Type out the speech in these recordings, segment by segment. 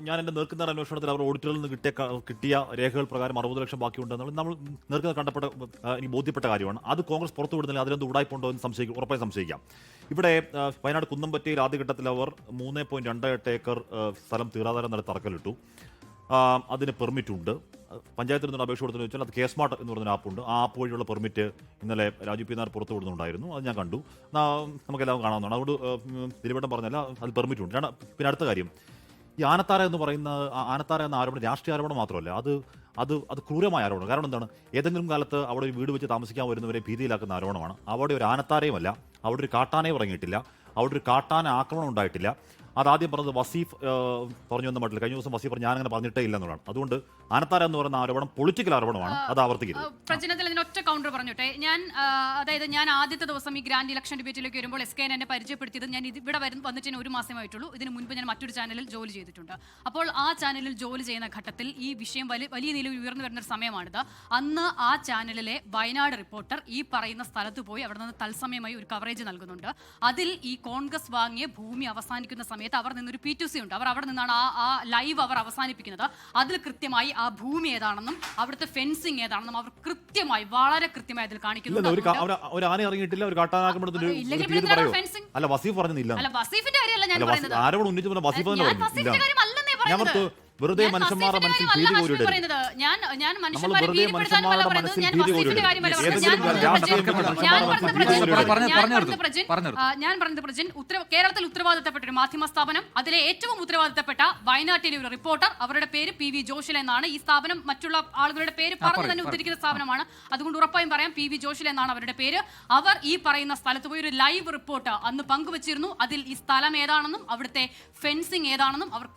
ഞാൻ എൻ്റെ നേർക്കുന്ന അന്വേഷണത്തിൽ അവർ ഓഡിറ്ററിൽ നിന്ന് കിട്ടിയ രേഖകൾ പ്രകാരം 60 ലക്ഷം ബാക്കിയുണ്ടെന്നുള്ളത് നമ്മൾ നേർക്കുന്ന കണ്ടപ്പെട്ട എനിക്ക് ബോധ്യപ്പെട്ട കാര്യമാണ്. അത് കോൺഗ്രസ് പുറത്തു വിടുന്നില്ല, അതിലെന്ത് ഉടായ്പുണ്ടോ എന്ന് ഉറപ്പായി സംശയിക്കാം. ഇവിടെ വയനാട് കുന്നംപറ്റയിൽ ആദ്യഘട്ടത്തിൽ അവർ 3.28 ഏക്കർ സ്ഥലം തീരാധാരം നടത്തി തറക്കല്ലിട്ടു. അതിന് പെർമിറ്റ് ഉണ്ട്. പഞ്ചായത്തിൽ നിന്ന് അപേക്ഷ കൊടുത്തെന്ന് വെച്ചാൽ അത് കേസ്മാർട്ട് എന്ന് പറയുന്ന ആപ്പുണ്ട്. ആ ആപ്പ് വഴിയുള്ള പെർമിറ്റ് ഇന്നലെ രാജു പി നായർ പുറത്തു വിടുന്നുണ്ടായിരുന്നു. അത് ഞാൻ കണ്ടു. നമുക്കെല്ലാം കാണാവുന്നതാണ്. അതുകൊണ്ട് ദിലീപേട്ടൻ പറഞ്ഞല്ല, അത് പെർമിറ്റ് ഉണ്ട്. പിന്നെ അടുത്ത കാര്യം, ഈ ആനത്താര എന്ന് പറയുന്ന ആരോപണം രാഷ്ട്രീയ ആരോപണം മാത്രമല്ല, അത് ക്രൂരമായ ആരോപണം. കാരണം എന്താണ്, ഏതെങ്കിലും കാലത്ത് അവിടെ ഒരു വീട് വെച്ച് താമസിക്കാൻ വരുന്നവരെ ഭീതിയിലാക്കുന്ന ആരോപണമാണ്. അവിടെ ഒരു ആനത്താരയുമല്ല, അവിടെ ഒരു കാട്ടാനയും ഇറങ്ങിയിട്ടില്ല, അവിടെ ഒരു കാട്ടാന ആക്രമണം ഉണ്ടായിട്ടില്ല. അതാദ്യം പറഞ്ഞത് വസീഫ് പറഞ്ഞു വന്ന മട്ടിൽ കഴിഞ്ഞ ദിവസം വസീഫ് പറഞ്ഞു ഞാൻ അങ്ങനെ പറഞ്ഞിട്ടേ ഇല്ല എന്നുള്ളതാണ്. അതുകൊണ്ട് ആനത്താര എന്ന് പറയുന്ന ആരോപണം പൊളിറ്റിക്കൽ ആരോപണമാണ്, അത് ആവർത്തിക്കരുത്. പ്രചനത്തിൽ അതിനൊറ്റ കൗണ്ടർ പറഞ്ഞോട്ടെ. ഞാൻ ആദ്യത്തെ ദിവസം ഈ ഗ്രാൻഡ് ഇലക്ഷൻ ഡിബേറ്റിലേക്ക് വരുമ്പോൾ SKN എന്നെ പരിചയപ്പെടുത്തിയത് ഞാൻ ഇവിടെ വന്നിട്ട് 1 മാസമായിട്ടുള്ളൂ. ഇതിന് മുൻപ് ഞാൻ മറ്റൊരു ചാനലിൽ ജോലി ചെയ്തിട്ടുണ്ട്. അപ്പോൾ ആ ചാനലിൽ ജോലി ചെയ്യുന്ന ഘട്ടത്തിൽ ഈ വിഷയം വലിയ നിലയിൽ ഉയർന്നു വരുന്ന ഒരു സമയമാണിത്. അന്ന് ആ ചാനലിലെ വയനാട് റിപ്പോർട്ടർ ഈ പറയുന്ന സ്ഥലത്ത് പോയി അവിടെ നിന്ന് തത്സമയമായി ഒരു കവറേജ് നൽകുന്നുണ്ട്. അതിൽ ഈ കോൺഗ്രസ് വാങ്ങിയ ഭൂമി അവസാനിക്കുന്ന സമയത്ത് അവർ നിന്നൊരു P2C ഉണ്ട്. അവർ അവിടെ നിന്നാണ് ആ ലൈവ് അവർ അവസാനിപ്പിക്കുന്നത്. അതിൽ കൃത്യമായി ആ ഭൂമി ഏതാണെന്നും അവിടുത്തെ ഫെൻസിങ് ഏതാണെന്നും അവർ കൃത്യമായി വളരെ കൃത്യമായി അതിൽ കാണിക്കുന്നു. ഒരു ആന ഇറങ്ങിയിട്ടില്ല, ഒരു കാട്ടാനാക്രമണത്തിന് അല്ല വസീഫ് പറഞ്ഞില്ല. അല്ല വസീഫിന്റെ കാര്യമല്ല ഞാൻ പറയുന്നത്. ആരോപണം ഉന്നയിച്ചു വസീഫ് പറഞ്ഞില്ല. വെറുതെ മനുഷ്യന്മാരുടെ മനസ്സിൽ ഭീതി കോരിയിടരുത്. ഞാൻ പറഞ്ഞത് പ്രജിൻ, കേരളത്തിൽ ഉത്തരവാദിത്തപ്പെട്ട ഒരു മാധ്യമ സ്ഥാപനം, അതിലെ ഏറ്റവും ഉത്തരവാദിത്തപ്പെട്ട വയനാട്ടിലെ ഒരു റിപ്പോർട്ടർ, അവരുടെ പേര് PV ജോഷിൽ എന്നാണ്. ഈ സ്ഥാപനം മറ്റുള്ള ആളുകളുടെ പേര് പറഞ്ഞു തന്നെ ഉദ്ധരിക്കുന്ന സ്ഥാപനമാണ്. അതുകൊണ്ട് ഉറപ്പായും പറയാം PV ജോഷിൽ എന്നാണ് അവരുടെ പേര്. അവർ ഈ പറയുന്ന സ്ഥലത്ത് പോയി ഒരു ലൈവ് റിപ്പോർട്ട് അന്ന് പങ്കുവച്ചിരുന്നു. അതിൽ ഈ സ്ഥലം ഏതാണെന്നും അവിടുത്തെ ഫെൻസിങ് ഏതാണെന്നും അവർ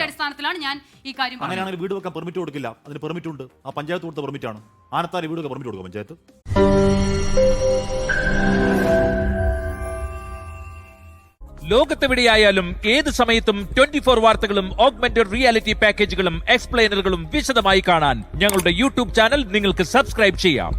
അടിസ്ഥാനത്തിലാണ് ഞാൻ ഈ കാര്യം. അങ്ങനെയാണെങ്കിൽ വീട് വെക്കാൻ പെർമിറ്റ് കൊടുക്കില്ല, അതിന് പെർമിറ്റ് ഉണ്ട്. ആ പഞ്ചായത്ത് കൊടുത്ത പെർമിറ്റ് ആണ്. ആനത്താര വീട് വെക്കാൻ പെർമിറ്റ് കൊടുക്കും പഞ്ചായത്ത്. ലോകത്തെവിടെയായാലും ഏത് സമയത്തും 24 വാർത്തകളും ഓഗ്മെന്റഡ് റിയാലിറ്റി പാക്കേജുകളും എക്സ്പ്ലെയിനറുകളും വിശദമായി കാണാൻ ഞങ്ങളുടെ YouTube ചാനൽ നിങ്ങൾക്ക് സബ്സ്ക്രൈബ് ചെയ്യാം.